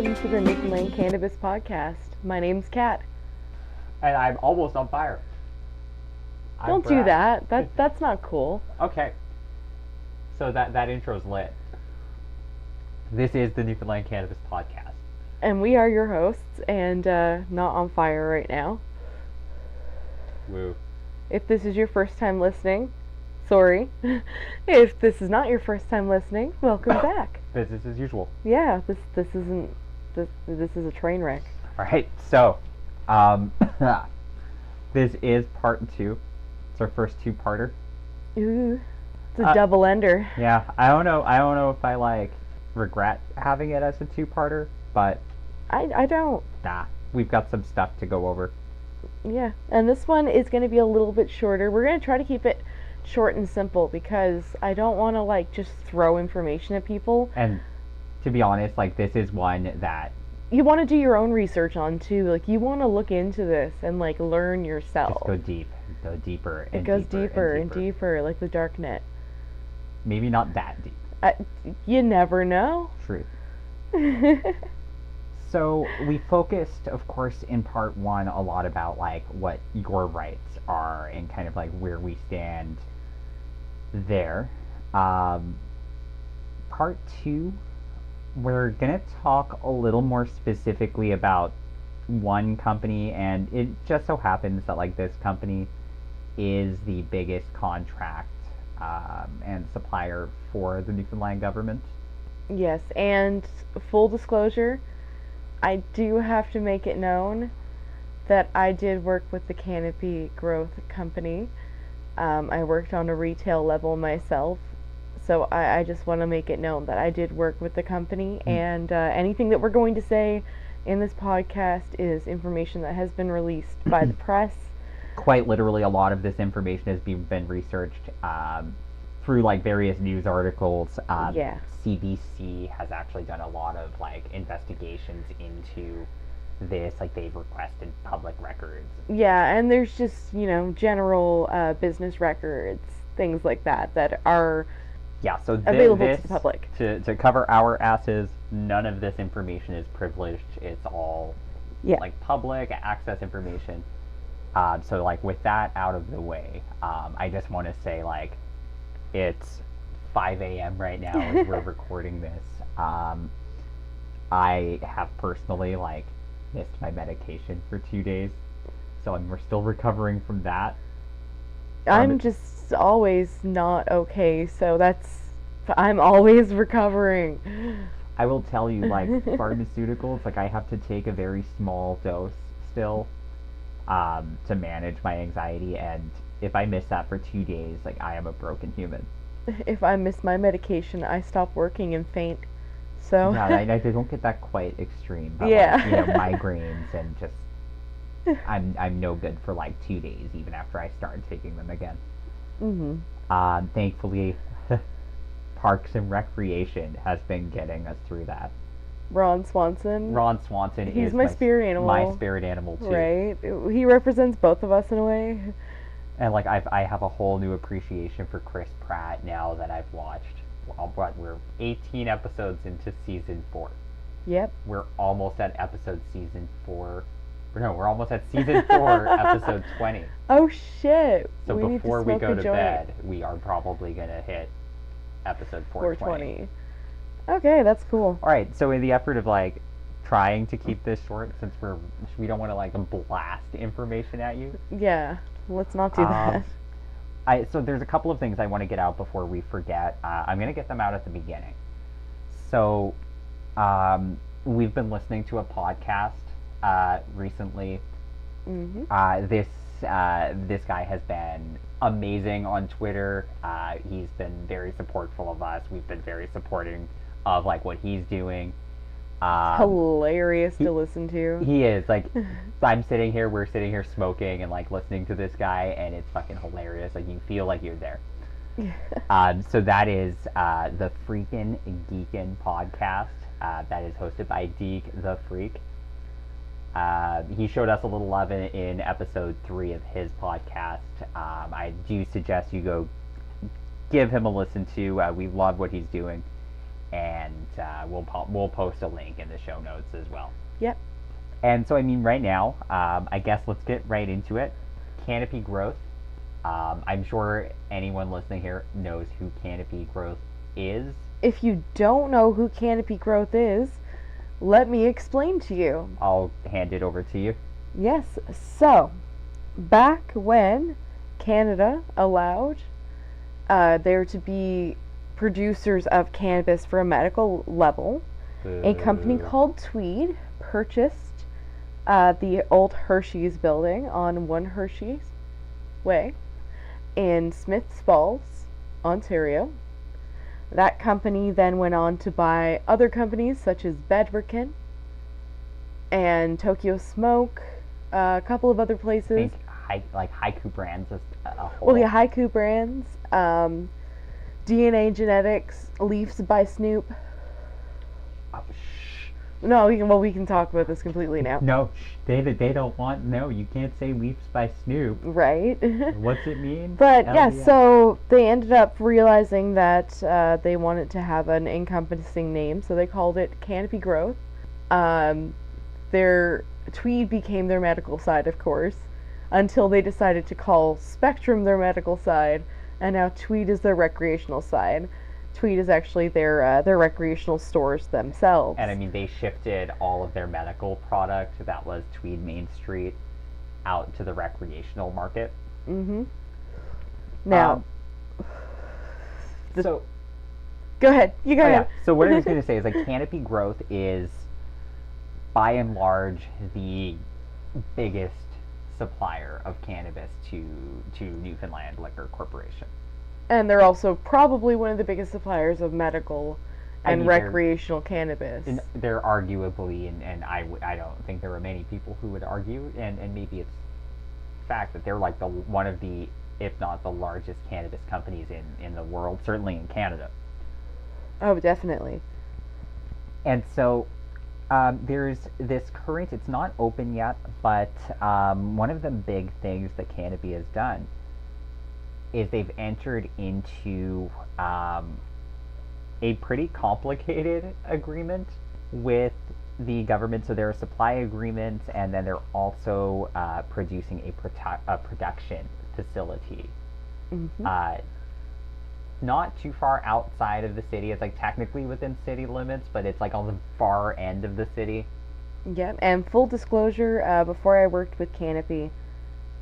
Welcome to the Newfoundland Cannabis podcast. My name's Kat. And I'm almost on fire. Don't do that. That's not cool. Okay. So that intro's lit. This is the Newfoundland Cannabis podcast. And we are your hosts, and not on fire right now. Woo. If this is your first time listening, sorry. If this is not your first time listening, welcome back. Business as usual. Yeah, this is a train wreck. All right. So, this is part 2. It's our first two-parter. Ooh, it's a double ender. Yeah, I don't know if I regret having it as a two-parter, but I don't. Nah, we've got some stuff to go over. Yeah, and this one is going to be a little bit shorter. We're going to try to keep it short and simple because I don't want to just throw information at people. And to be honest, this is one that you want to do your own research on too. You want to look into this and learn yourself. Just go deeper. It goes deeper and deeper, like the dark net. Maybe not that deep. You never know. Truth. So we focused, of course, in part 1 a lot about what your rights are and kind of where we stand there. Part 2, we're gonna talk a little more specifically about one company, and it just so happens that this company is the biggest contract and supplier for the Newfoundland Government. Yes, and full disclosure, I do have to make it known that I did work with the Canopy Growth company. I worked on a retail level myself, so I just want to make it known that I did work with the company, and anything that we're going to say in this podcast is information that has been released by the press. Quite literally, a lot of this information has been researched through various news articles. Yeah. CBC has actually done a lot of investigations into this. They've requested public records. Yeah, and there's just general business records, things like that are available to the public. To cover our asses, none of this information is privileged. It's all public access information. So with that out of the way, I just want to say it's 5 a.m. right now as we're recording this. I have personally missed my medication for 2 days, so we're still recovering from that. I'm just always not okay, so I'm always recovering. I will tell you, pharmaceuticals, I have to take a very small dose still to manage my anxiety, and if I miss that for 2 days, I am a broken human. If I miss my medication, I stop working and faint. So yeah, I don't get that quite extreme, but yeah. Migraines and just I'm no good for 2 days even after I started taking them again. Mm-hmm. Thankfully, Parks and Recreation has been getting us through that. Ron Swanson. He's is my spirit animal. My spirit animal too. Right. He represents both of us in a way. And I have a whole new appreciation for Chris Pratt now that I've watched. We're 18 episodes into season 4. Yep. We're almost at season 4, episode 20. Oh shit! So before we go to bed, we are probably gonna hit episode 420. Okay, that's cool. All right. So in the effort of trying to keep this short, since we don't want to blast information at you. Yeah. Let's not do that. So there's a couple of things I want to get out before we forget. I'm going to get them out at the beginning. So we've been listening to a podcast recently. Mm-hmm. This guy has been amazing on Twitter. He's been very supportful of us. We've been very supporting of what he's doing. Hilarious to listen to. He is we're sitting here smoking and listening to this guy, and it's fucking hilarious. You feel like you're there. So that is the Freakin' Geekin' podcast. That is hosted by Deke the Freak. He showed us a little love in episode 3 of his podcast. I do suggest you go give him a listen to. We love what he's doing. and we'll post a link in the show notes as well. Yep. And so, I mean, right now, I guess let's get right into it. Canopy Growth. I'm sure anyone listening here knows who Canopy Growth is. If you don't know who Canopy Growth is, let me explain to you. I'll hand it over to you. Yes, so back when Canada allowed there to be producers of cannabis for a medical level, a company called Tweed purchased the old Hershey's building on 1 Hershey's Way in Smiths Falls, Ontario. That company then went on to buy other companies such as Bedworkin and Tokyo Smoke, a couple of other places. I think Haiku Brands as a whole. Well, yeah, Haiku Brands, DNA Genetics, Leafs by Snoop. No, we can talk about this completely now. No, they don't want. No, you can't say Leafs by Snoop. Right. What's it mean? But yeah, so they ended up realizing that they wanted to have an encompassing name, so they called it Canopy Growth. Their Tweed became their medical side, of course, until they decided to call Spectrum their medical side, and now Tweed is their recreational side. Tweed is actually their recreational stores themselves. And I mean, they shifted all of their medical product that was Tweed Main Street out to the recreational market. Mm-hmm. Now, so go ahead. You go ahead. Yeah. So what I was going to say is like Canopy Growth is, by and large, the biggest supplier of cannabis to Newfoundland Liquor Corporation. And they're also probably one of the biggest suppliers of medical and recreational cannabis. They're arguably, and I don't think there are many people who would argue, and maybe it's fact that they're like one of the, if not the largest cannabis companies in the world, certainly in Canada. Oh, definitely. And so there's this current, it's not open yet, but one of the big things that Canopy has done is they've entered into a pretty complicated agreement with the government. So there are supply agreements, and then they're also producing a production facility. Mm-hmm. Not too far outside of the city. It's like technically within city limits, but it's like on the far end of the city. Yeah, and full disclosure, before I worked with Canopy,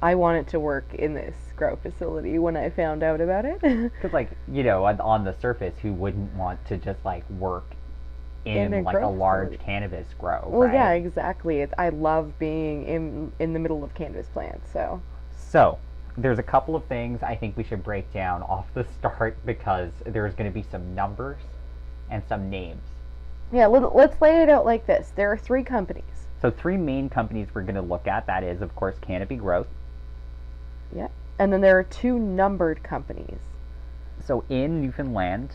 I wanted to work in this grow facility when I found out about it. Because, like, you know, on the surface, who wouldn't want to just, like, work in like a large cannabis grow, well, right? Yeah, exactly. I love being in the middle of cannabis plants, so. So, there's a couple of things I think we should break down off the start, because there's going to be some numbers and some names. Yeah, let's lay it out like this. There are 3 companies. So 3 main companies we're going to look at. That is, of course, Canopy Growth. Yeah. And then there are 2 numbered companies. So in Newfoundland,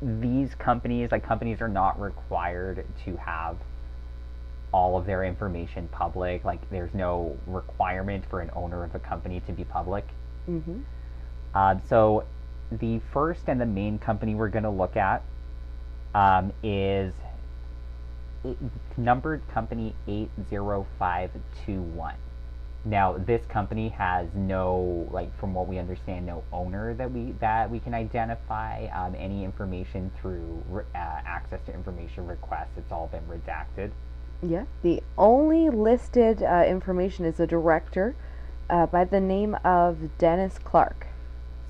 these companies are not required to have all of their information public. Like, there's no requirement for an owner of a company to be public. Mm-hmm. So the first and the main company we're going to look at is numbered company 80521. Now, this company has no, like, from what we understand, no owner that we can identify. Any information through access to information requests, it's all been redacted. Yeah. The only listed information is a director by the name of Dennis Clark.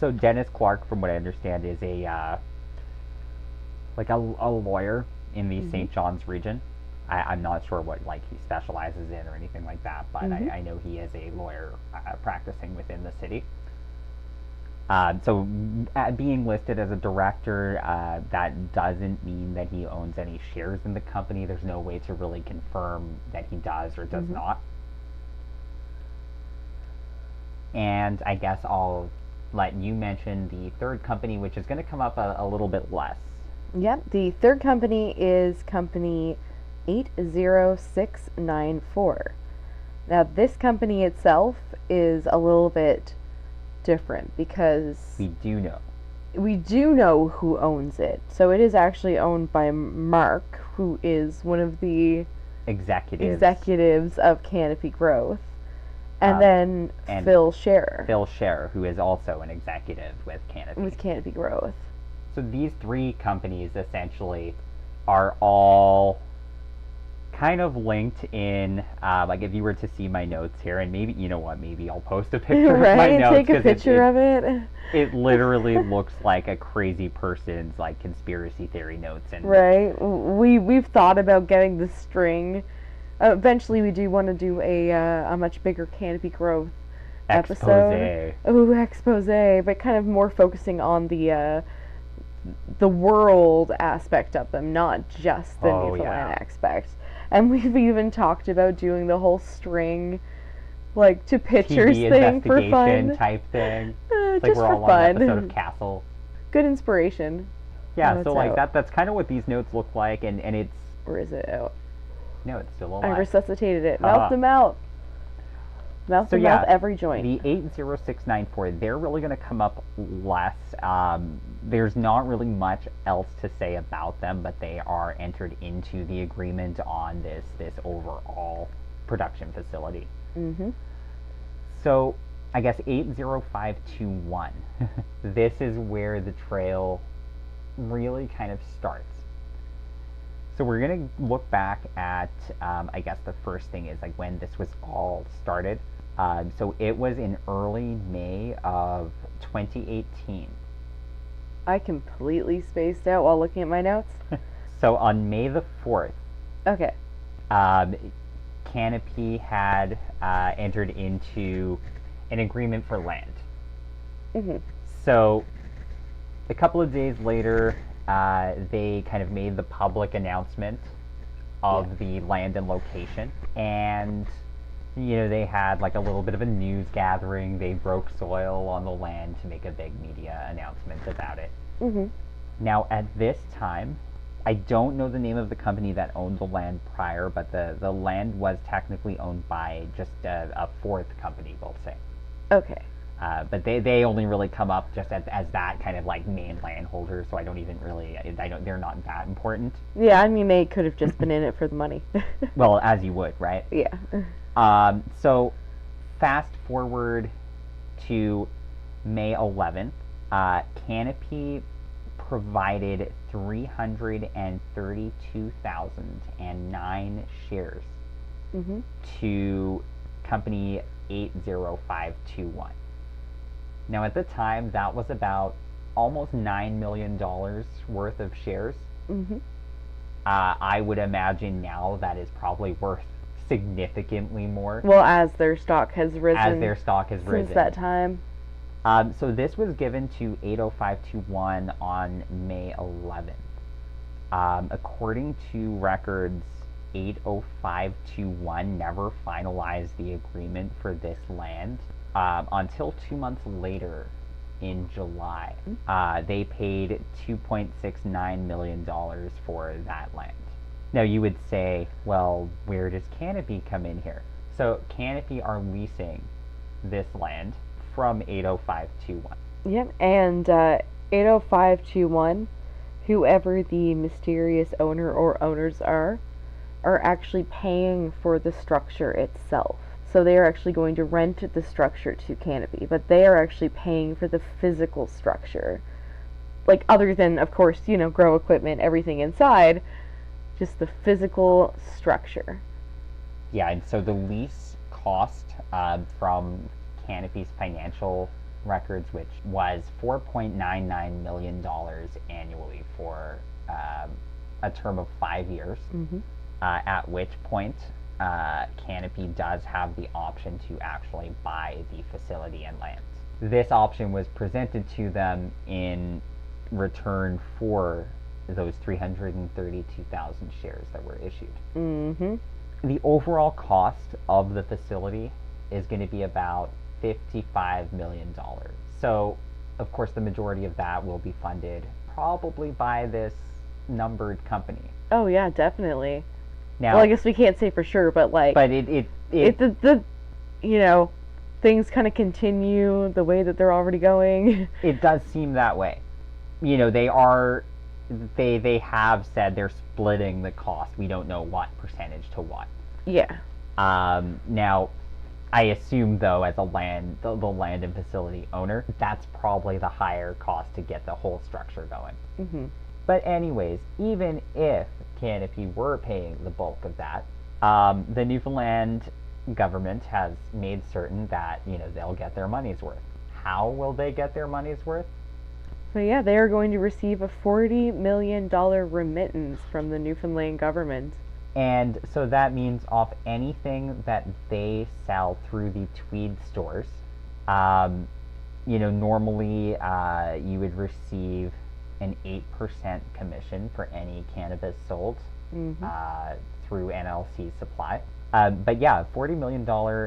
So Dennis Clark, from what I understand, is a lawyer in the St. John's region. I'm not sure what, like, he specializes in or anything like that, but I know he is a lawyer practicing within the city. So being listed as a director, that doesn't mean that he owns any shares in the company. There's no way to really confirm that he does or does not. And I guess I'll let you mention the third company, which is going to come up a little bit less. Yep, the third company is company 80694. Now, this company itself is a little bit different because we do know we do know who owns it. So it is actually owned by Mark, who is one of the executives of Canopy Growth. And then Phil Scherer. Phil Scherer, who is also an executive with Canopy. With Canopy Growth. So these three companies essentially are all kind of linked in, like if you were to see my notes here, and maybe, you know what, maybe I'll post a picture right? of my notes. Take a picture of it. It literally looks like a crazy person's like conspiracy theory notes. And right. We've thought about getting the string. Eventually, we do want to do a much bigger Canopy Growth episode. Expose, but kind of more focusing on the world aspect of them, not just the Newfoundland aspect. And we've even talked about doing the whole string, like to pictures TV thing for fun, type thing. Just like we're for all fun. on an episode of Castle. Good inspiration. Yeah, so like that's kind of what these notes look like, and it's. Or is it out? No, it's still alive. I resuscitated it. Mouth to mouth. Mouth to mouth, every joint. The 80694, they're really going to come up less. There's not really much else to say about them, but they are entered into the agreement on this overall production facility. Mm-hmm. So, I guess 80521. This is where the trail really kind of starts. So we're going to look back at, I guess the first thing is like when this was all started. So it was in early May of 2018. I completely spaced out while looking at my notes. So on May the 4th, okay, Canopy had entered into an agreement for land. Mm-hmm. So a couple of days later, they kind of made the public announcement of the land and location, and you know, they had like a little bit of a news gathering. They broke soil on the land to make a big media announcement about it. Mm-hmm. Now at this time, I don't know the name of the company that owned the land prior, but the land was technically owned by just a fourth company, we'll say. Okay. But they only really come up just as that kind of like main landholder, so I don't even really, they're not that important. Yeah, I mean, they could have just been in it for the money. Well, as you would, right? Yeah. So fast forward to May 11th, Canopy provided 332,009 shares mm-hmm. to company 80521. Now at the time, that was about almost $9 million worth of shares. Mm-hmm. I would imagine now that is probably worth significantly more. Well, as their stock has risen. Since that time. So this was given to 80521 on May 11th. According to records, 80521 never finalized the agreement for this land until 2 months later in July. They paid $2.69 million for that land. Now you would say, well, where does Canopy come in here? So Canopy are leasing this land from 80521. Yep, and 80521, whoever the mysterious owner or owners are actually paying for the structure itself. So they are actually going to rent the structure to Canopy, but they are actually paying for the physical structure. Like, other than, of course, you know, grow equipment, everything inside, just the physical structure. Yeah, and so the lease cost from Canopy's financial records, which was $4.99 million annually for a term of 5 years, mm-hmm. At which point Canopy does have the option to actually buy the facility and land. This option was presented to them in return for those 332,000 shares that were issued. Mm-hmm. The overall cost of the facility is going to be about $55 million. So, of course, the majority of that will be funded probably by this numbered company. Oh yeah, definitely. Now, well, I guess we can't say for sure, but like, it the you know, things kind of continue the way that they're already going. It does seem that way. you know, they have said they're splitting the cost. We don't know what percentage to what. Yeah. Now, I assume though, as the land and facility owner, that's probably the higher cost to get the whole structure going. Mm-hmm. But anyways, even if Canopy were paying the bulk of that, the Newfoundland government has made certain that, you know, they'll get their money's worth. How will they get their money's worth? So yeah, they are going to receive a $40 million remittance from the Newfoundland government. And so that means off anything that they sell through the Tweed stores, you know, normally you would receive an 8% commission for any cannabis sold through NLC supply. But yeah, $40 million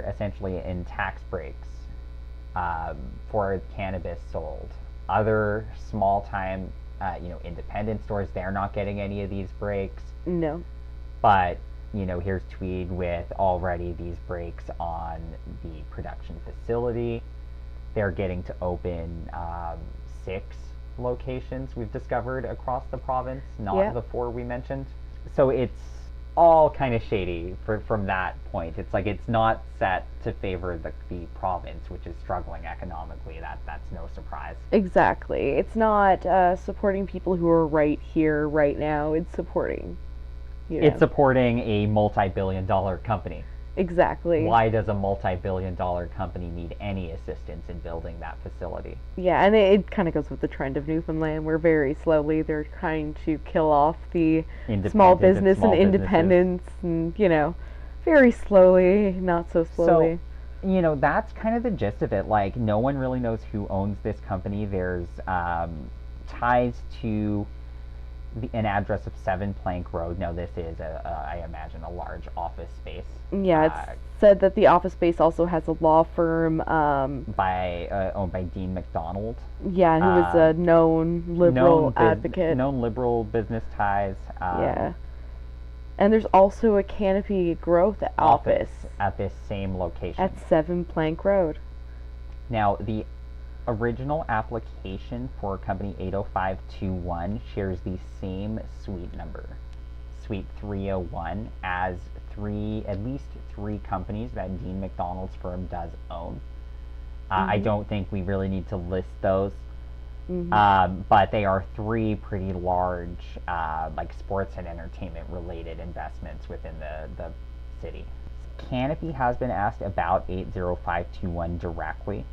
essentially in tax breaks for cannabis sold. Other small-time, you know, independent stores, they're not getting any of these breaks. No. But, you know, here's Tweed with already these breaks on the production facility. They're getting to open 6 locations we've discovered across the province, not the 4 we mentioned. So it's all kind of shady from that point. It's like it's not set to favor the province, which is struggling economically. That's no surprise. Exactly. It's not supporting people who are right here, right now. It's supporting, you know. It's supporting a multi-billion-dollar company. Exactly. Why does a multi-billion-dollar company need any assistance in building that facility? Yeah, and it kind of goes with the trend of Newfoundland, where very slowly they're trying to kill off the small business and independence, and, you know, very slowly, not so slowly. So, you know, that's kind of the gist of it. Like, no one really knows who owns this company. There's ties to an address of 7 Plank Road. Now, this is, I imagine, a large office space. Yeah, it's said that the office space also has a law firm. Owned by Dean McDonald. Yeah, who was a known liberal advocate. Known liberal business ties. Yeah. And there's also a Canopy Growth office at this same location. At 7 Plank Road. Now, the original application for company 80521 shares the same suite number, suite 301, as at least three companies that Dean McDonald's firm does own. I don't think we really need to list those, but they are 3 pretty large, like sports and entertainment related investments within the city. Canopy has been asked about 80521 directly.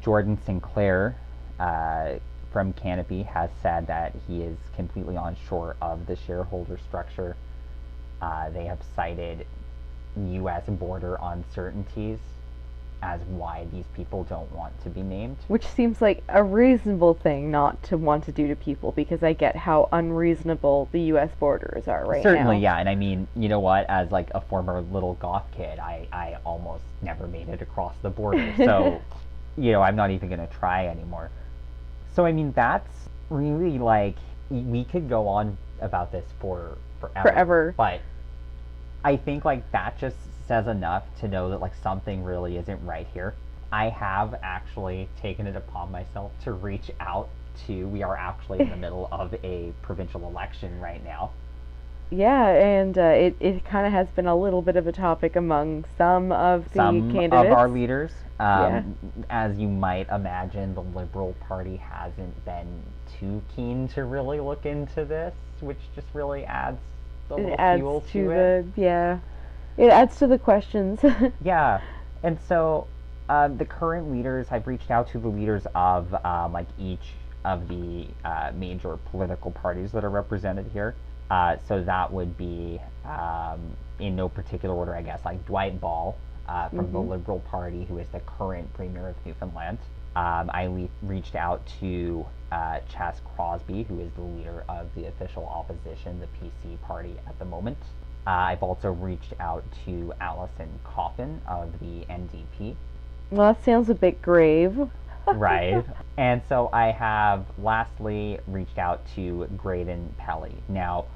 Jordan Sinclair from Canopy has said that he is completely unsure of the shareholder structure. They have cited U.S. border uncertainties as why these people don't want to be named. Which seems like a reasonable thing not to want to do to people, because I get how unreasonable the U.S. borders are right now. Certainly, yeah. And I mean, you know what? As like a former little goth kid, I almost never made it across the border. So, you know, I'm not even going to try anymore. So, I mean, that's really like, we could go on about this forever. But I think like that just says enough to know that like something really isn't right here. I have actually taken it upon myself to reach out to, we are actually in the middle of a provincial election right now. Yeah, and it kind of has been a little bit of a topic among some of the candidates. Of our leaders. As you might imagine, the Liberal Party hasn't been too keen to really look into this, which just really adds a little fuel to it. It adds to the questions. Yeah, and so the current leaders, I've reached out to the leaders of like each of the major political parties that are represented here. So that would be, in no particular order, I guess, like Dwight Ball from the Liberal Party, who is the current Premier of Newfoundland. I reached out to Chas Crosby, who is the leader of the official opposition, the PC party at the moment. I've also reached out to Alison Coffin of the NDP. Well, that sounds a bit grave. Right. And so I have lastly reached out to Graydon Pelly. Now,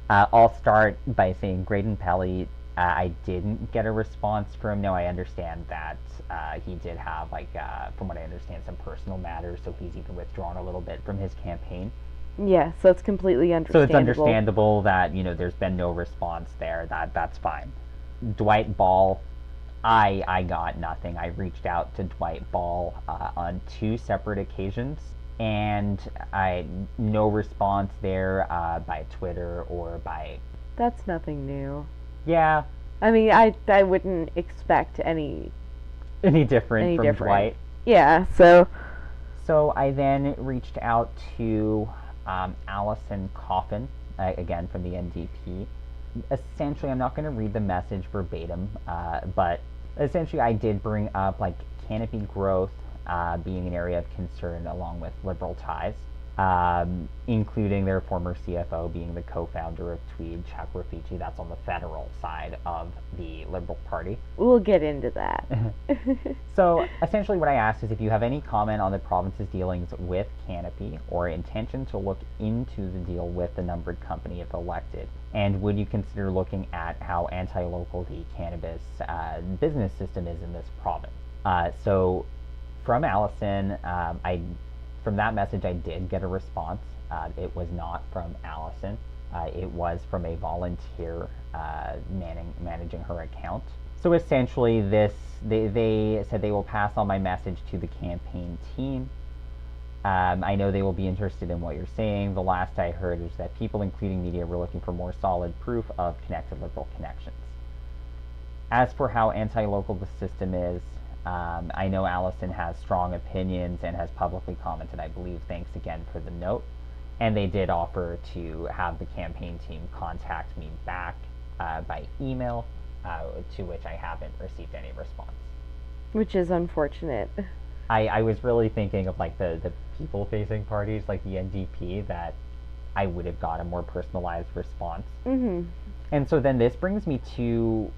I'll start by saying Graydon Pelly I didn't get a response from him. Now, I understand that he did have, like, from what I understand, some personal matters, so he's even withdrawn a little bit from his campaign. Yeah, so it's completely So understandable. it's understandable that, there's been no response there. That's fine. Dwight Ball, I got nothing. I reached out to Dwight Ball on 2 separate occasions, and no response there by Twitter or by... That's nothing new. Yeah. I mean, I wouldn't expect any different from Dwight. Yeah, so... So I then reached out to Allison Coffin, again from the NDP. Essentially, I'm not going to read the message verbatim, but essentially I did bring up, like, Canopy Growth being an area of concern along with Liberal ties, including their former CFO being the co-founder of Tweed, Chuck Rafici. That's on the federal side of the Liberal Party. We'll get into that. So essentially what I asked is if you have any comment on the province's dealings with Canopy or intention to look into the deal with the numbered company if elected, and would you consider looking at how anti-local the cannabis business system is in this province. So from Allison, from that message I did get a response. It was not from Allison. It was from a volunteer managing her account. So essentially they said they will pass on my message to the campaign team. I know they will be interested in what you're saying. The last I heard is that people, including media, were looking for more solid proof of connected Liberal connections. As for how anti-local the system is, I know Allison has strong opinions and has publicly commented, I believe, thanks again for the note. And they did offer to have the campaign team contact me back by email, to which I haven't received any response. Which is unfortunate. I was really thinking of, like, the people-facing parties, like the NDP, that I would have got a more personalized response. Mm-hmm. And so then this brings me to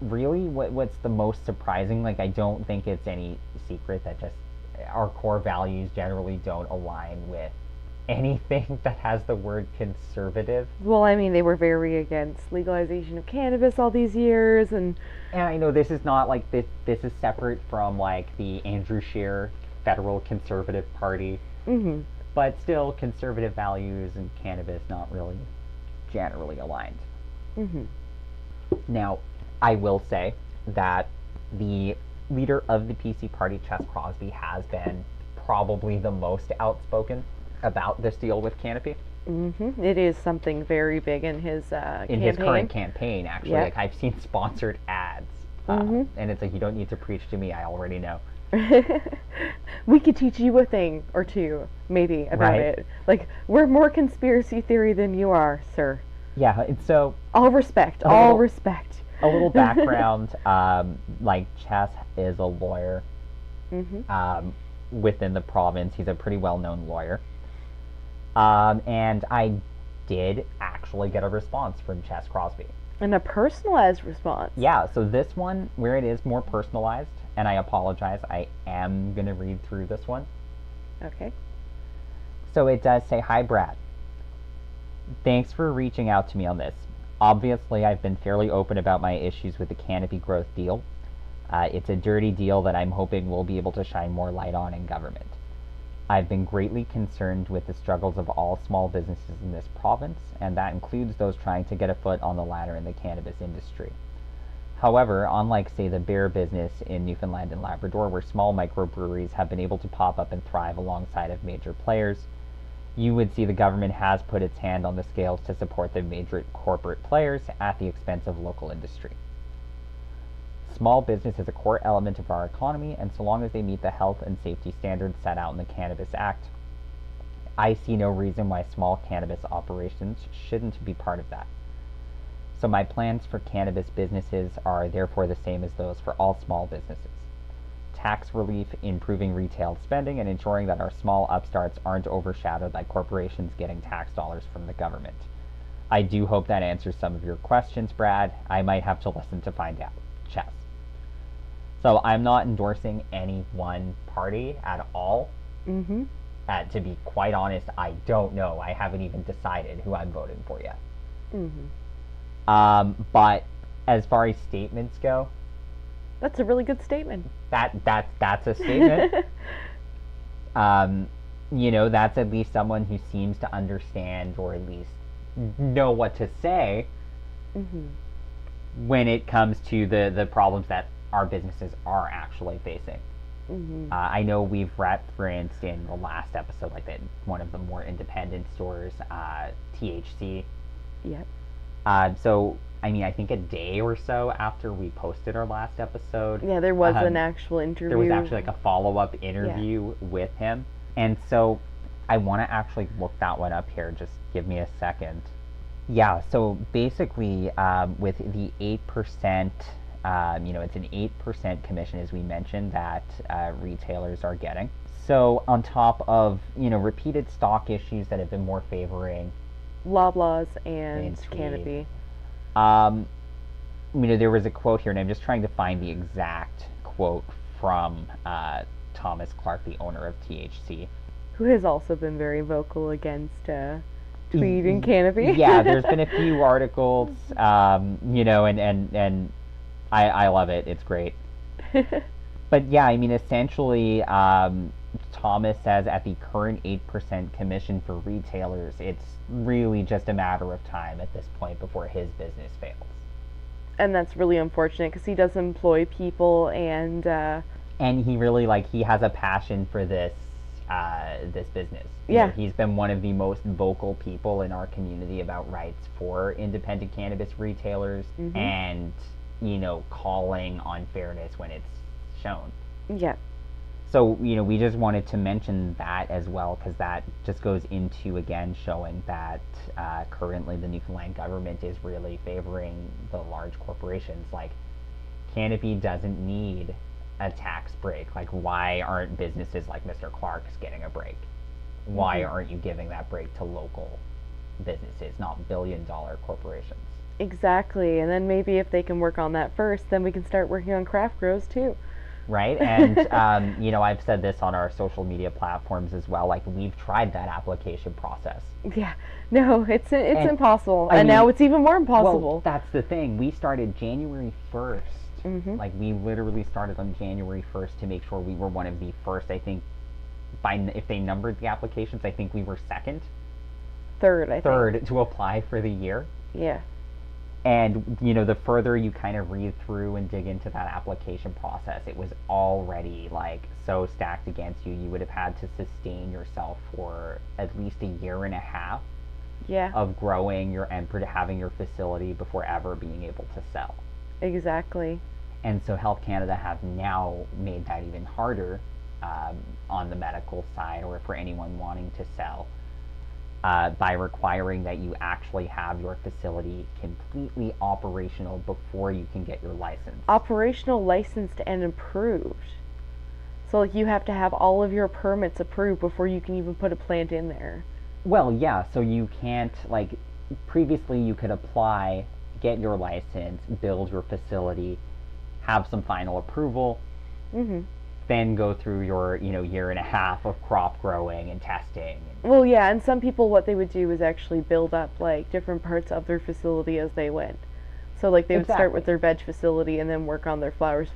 really what's the most surprising. Like, I don't think it's any secret that just our core values generally don't align with anything that has the word conservative. Well, I mean, they were very against legalization of cannabis all these years, and I know this is not, like, this is separate from, like, the Andrew Scheer Federal Conservative Party. Mm-hmm. But still, conservative values and cannabis not really generally aligned. Mm-hmm. Now, I will say that the leader of the PC party, Ches Crosby, has been probably the most outspoken about this deal with Canopy. Mm-hmm. It is something very big in his campaign. His current campaign, actually. Yep. Like, I've seen sponsored ads. Mm-hmm. And it's like, you don't need to preach to me, I already know. We could teach you a thing or two, maybe, about it. Like, we're more conspiracy theory than you are, sir. Yeah, and so... All respect, all respect. A little background, like, Ches is a lawyer. Mm-hmm. Within the province. He's a pretty well-known lawyer. And I did actually get a response from Ches Crosby. And a personalized response. Yeah, so this one, where it is more personalized, and I apologize, I am going to read through this one. Okay. So it does say, "Hi, Brad. Thanks for reaching out to me on this. Obviously, I've been fairly open about my issues with the Canopy Growth deal. It's a dirty deal that I'm hoping we'll be able to shine more light on in government. I've been greatly concerned with the struggles of all small businesses in this province, and that includes those trying to get a foot on the ladder in the cannabis industry. However, unlike, say, the beer business in Newfoundland and Labrador, where small microbreweries have been able to pop up and thrive alongside of major players, you would see the government has put its hand on the scales to support the major corporate players at the expense of local industry. Small business is a core element of our economy, and so long as they meet the health and safety standards set out in the Cannabis Act, I see no reason why small cannabis operations shouldn't be part of that. So my plans for cannabis businesses are therefore the same as those for all small businesses. Tax relief, improving retail spending, and ensuring that our small upstarts aren't overshadowed by corporations getting tax dollars from the government. I do hope that answers some of your questions, Brad. I might have to listen to find out. Ches." So I'm not endorsing any one party at all. Mm-hmm. To be quite honest, I don't know. I haven't even decided who I'm voting for yet. Mm-hmm. But as far as statements go, That's a really good statement. that's a statement. um, that's at least someone who seems to understand or at least know what to say Mm-hmm. when it comes to the problems that our businesses are actually facing. Mm-hmm. I know we've referenced in the last episode, like that one of the more independent stores, THC. Yep. So, I mean, I think a day or so after we posted our last episode, Yeah, there was an actual interview. there was actually like a follow-up interview with him. And so I want to actually look that one up here. Just give me a second. Yeah, so basically, with the 8%, it's an 8% commission, as we mentioned, that retailers are getting. So on top of, repeated stock issues that have been more favoring Loblaws and Canopy. There was a quote here, and I'm just trying to find the exact quote from Thomas Clark, the owner of THC. Who has also been very vocal against tweed and Canopy. Yeah, there's been a few articles, and I love it. It's great. But yeah, I mean, essentially, Thomas says at the current 8% commission for retailers, it's really just a matter of time at this point before his business fails. And that's really unfortunate because he does employ people, and he really he has a passion for this business. Yeah. He's been one of the most vocal people in our community about rights for independent cannabis retailers, mm-hmm. and calling on fairness when it's shown. Yeah. So, we just wanted to mention that as well, because that just goes into, again, showing that currently the Newfoundland government is really favoring the large corporations. Like, Canopy doesn't need a tax break. Like, why aren't businesses like Mr. Clark's getting a break? Why mm-hmm. aren't you giving that break to local businesses, not billion-dollar corporations? Exactly. And then maybe if they can work on that first, then we can start working on craft grows too. Right? And, I've said this on our social media platforms as well. Like, we've tried that application process. Yeah. No, it's impossible. And now it's even more impossible. Well, that's the thing. We started January 1st. Mm-hmm. Like, we literally started on January 1st to make sure we were one of the first, I think, if they numbered the applications, I think we were third to apply for the year. Yeah. And, the further you kind of read through and dig into that application process, it was already, so stacked against you. You would have had to sustain yourself for at least a year and a half of growing and having your facility before ever being able to sell. Exactly. And so Health Canada have now made that even harder on the medical side, or for anyone wanting to sell, by requiring that you actually have your facility completely operational before you can get your license. Operational, licensed, and approved. So you have to have all of your permits approved before you can even put a plant in there. Well, yeah, so you can't, previously you could apply, get your license, build your facility, have some final approval, mm-hmm. then go through your, year and a half of crop growing and testing. Well, yeah, and some people, what they would do is actually build up, different parts of their facility as they went. So, they would start with their veg facility and then work on their flowers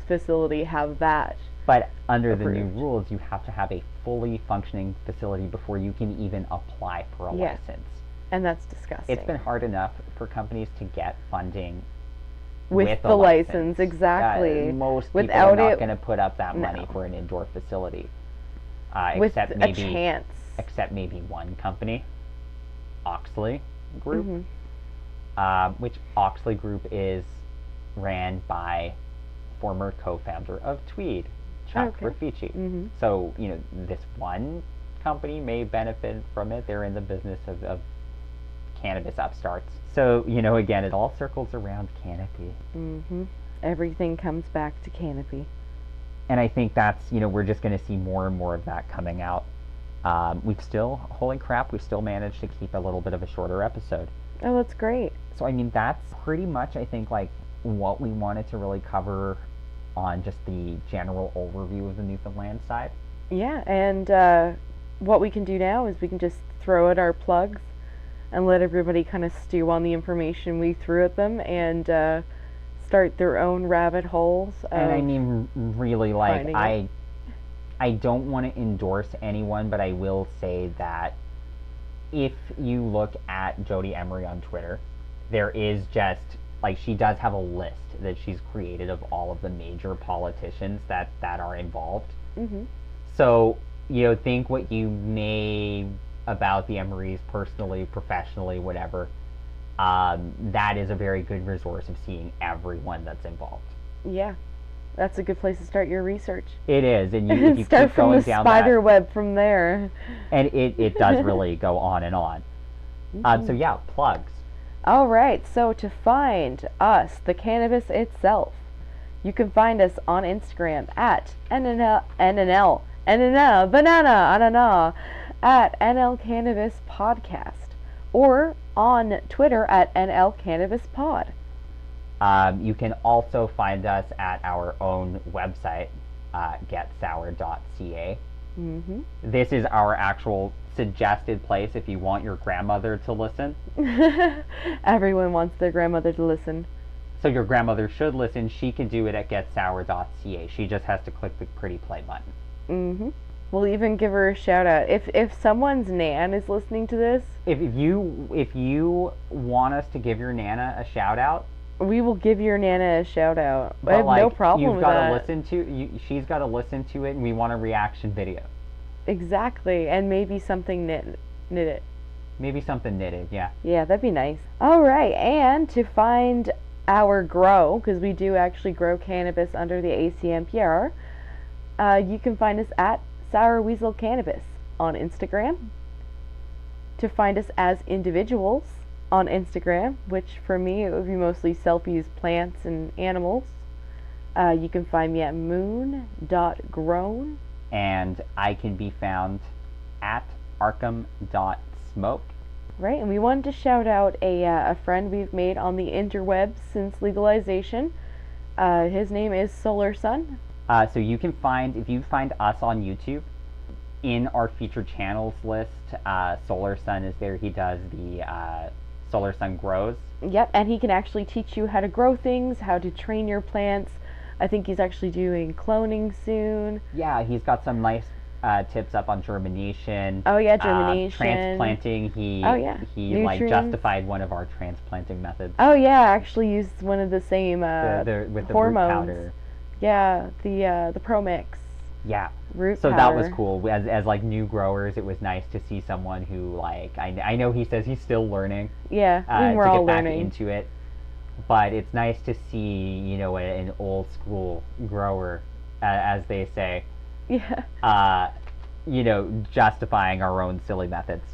facility, have that. But under approved. the new rules, you have to have a fully functioning facility before you can even apply for a license. And that's disgusting. It's been hard enough for companies to get funding with the license. Exactly. Most people are not going to put up that money for an indoor facility. Except maybe a chance. Except maybe one company, Oxley Group, mm-hmm. Which Oxley Group is ran by former co-founder of Tweed, Chuck Rafici. Mm-hmm. So, this one company may benefit from it. They're in the business of cannabis upstarts. So, again, it all circles around Canopy. Mm-hmm. Everything comes back to Canopy. And I think that's, we're just going to see more and more of that coming out. We've still managed to keep a little bit of a shorter episode. Oh, that's great. So, I mean, that's pretty much, I think, what we wanted to really cover on just the general overview of the Newfoundland side. Yeah, and what we can do now is we can just throw out our plugs and let everybody kind of stew on the information we threw at them and start their own rabbit holes. And I mean, really, like, finding I don't want to endorse anyone, but I will say that if you look at Jody Emery on Twitter, there is just, like, she does have a list that she's created of all of the major politicians that are involved. Mm-hmm. So, you know, think what you may about the Emerys personally, professionally, whatever. That is a very good resource of seeing everyone that's involved. Yeah, that's a good place to start your research. It is, and if you start keep from going the down spider that, web from there. and it does really go on and on. So yeah, plugs. All right, so to find us, the cannabis itself, you can find us on Instagram at NNL banana at NL Cannabis Podcast, or on Twitter at NL Cannabis Pod. You can also find us at our own website, getsour.ca. Mm-hmm. This is our actual suggested place if you want your grandmother to listen. Everyone wants their grandmother to listen. So your grandmother should listen. She can do it at getsour.ca. She just has to click the pretty play button. Mm-hmm. We'll even give her a shout out. If someone's nan is listening to this, if you want us to give your nana a shout out, we will give your nana a shout out. but I have no problem you've with got that. to listen to she's got to listen to it, and we want a reaction video. Exactly, and maybe something knitted. Maybe something knitted, yeah. Yeah, that'd be nice. All right, and to find our grow, because we do actually grow cannabis under the ACMPR, you can find us at Sour Weasel Cannabis on Instagram. To find us as individuals on Instagram, which for me it would be mostly selfies, plants, and animals, you can find me at moon.grown. And I can be found at arkham.smoke. Right, and we wanted to shout out a friend we've made on the interwebs since legalization. His name is Solar Sun. So you can find, if you find us on YouTube, in our featured channels list, Solar Sun is there. He does the Solar Sun Grows. Yep, and he can actually teach you how to grow things, how to train your plants. I think he's actually doing cloning soon. Yeah, he's got some nice tips up on germination. Oh yeah, germination. Transplanting. He Nutrients. like justified one of our transplanting methods. Oh yeah, I actually used one of the same with the root hormones. powder. Yeah, the Pro Mix. Yeah. Root so powder. That was cool. As like new growers, it was nice to see someone who, like, I know he says he's still learning. Yeah, we're all to get learning. back into it. But it's nice to see, you know, an old school grower, as they say. Yeah. You know, justifying our own silly methods.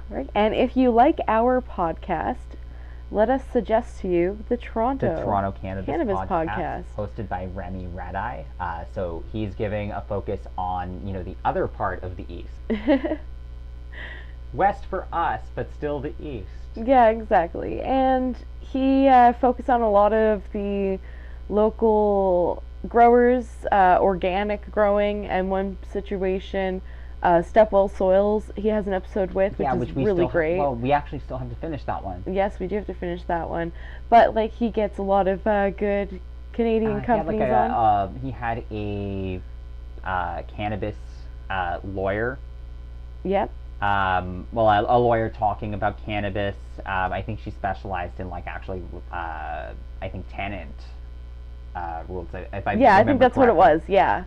Right. And if you like our podcast, let us suggest to you the Toronto Cannabis Podcast, hosted by Remy Radai. So he's giving a focus on, you know, the other part of the East. West for us, but still the East. Yeah, exactly. And he focused on a lot of the local growers, organic growing, and one situation, Stepwell Soils, he has an episode with, which is really great. Well, we actually still have to finish that one. Yes, we do have to finish that one. But, like, he gets a lot of good Canadian companies on. He had a cannabis lawyer. Yep. Well, a lawyer talking about cannabis. I think she specialized in, like, actually, I think tenant rules. I think that's what it was. Yeah.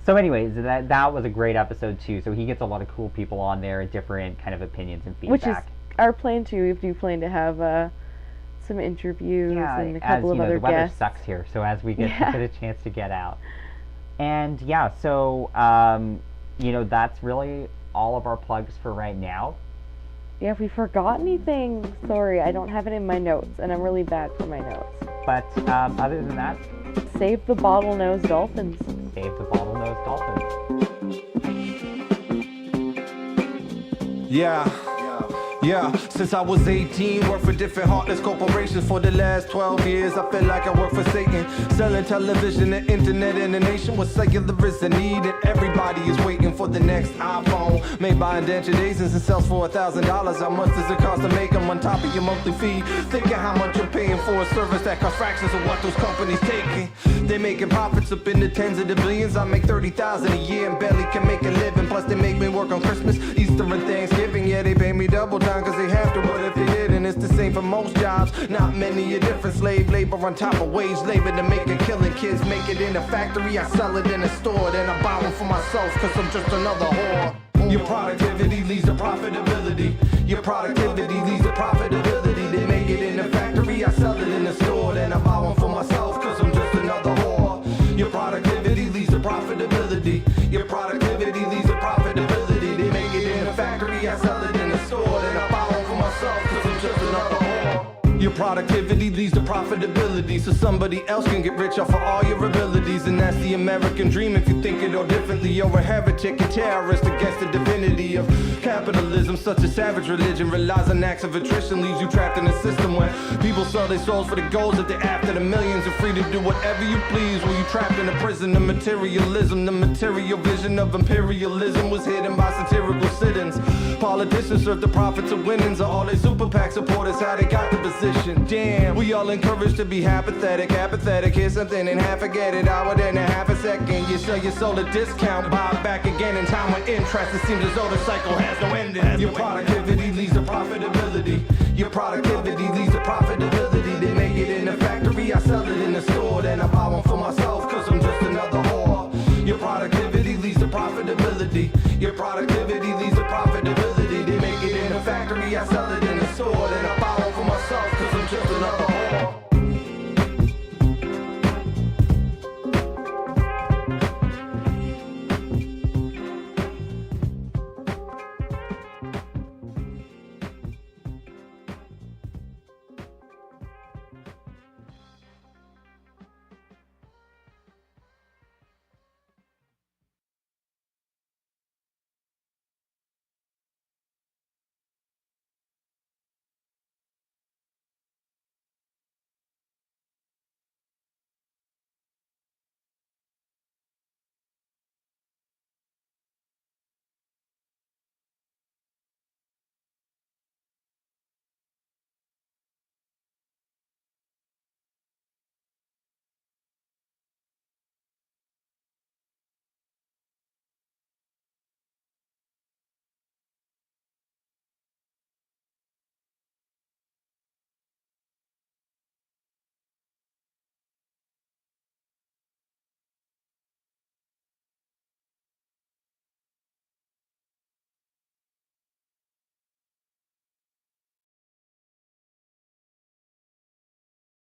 So, anyways, that was a great episode too. So he gets a lot of cool people on there, different kind of opinions and feedback. Which is our plan too. We do plan to have some interviews and a couple of other the weather guests. sucks here, so as we get a chance to get out. And yeah, so you know, that's really all of our plugs for right now. Yeah, if we forgot anything, sorry, I don't have it in my notes, and I'm really bad for my notes. But other than that, save the bottlenose dolphins. Save the bottlenose dolphins. Yeah. Yeah, since I was 18, worked for different heartless corporations for the last 12 years. I feel like I work for Satan, selling television and internet in the nation where secular is a need, and everybody is waiting for the next iPhone. Made by indentured agents and sells for $1,000. How much does it cost to make them on top of your monthly fee? Thinking how much you're paying for a service that costs fractions of what those companies taking. They making profits up in the tens of the billions. I make $30,000 a year and barely can make a living. Plus they make me work on Christmas, Easter, and Thanksgiving. Yeah, they pay me double time cause they have to, but if they didn't, it's the same for most jobs. Not many are different. Slave labor on top of wage labor to make a killing. Kids make it in a factory, I sell it in a store. Then I buy one for myself cause I'm just another whore. Your productivity leads to profitability. Your productivity leads to profitability. They make it in a factory, I sell it in a store. Then I buy one for myself cause I'm just another whore. Your productivity leads to profitability. Your productivity leads to profitability. They make it in a factory, I sell it in a store. Then I buy one for myself cause I'm just another whore. Your productivity leads to profitability, so somebody else can get rich off of all your abilities. And that's the American dream if you think it all differently. You're a heretic and terrorist against the divinity of capitalism. Such a savage religion relies on acts of attrition, leaves you trapped in a system where people sell their souls for the goals that they're after. The millions are free to do whatever you please while you trapped in a prison of materialism. The material vision of imperialism was hidden by satirical sit-ins. Politicians serve the profits of winnings, or all their super PAC supporters how they got the position. Damn, we all encouraged to be apathetic. Here's something and half forget it. Hour and a half a second. You sell your soul a discount, buy it back again in time with interest. It seems as though the cycle has no ending. Your productivity leads to profitability. Your productivity leads to profitability. They make it in a factory, I sell it in the store. Then I buy one for myself.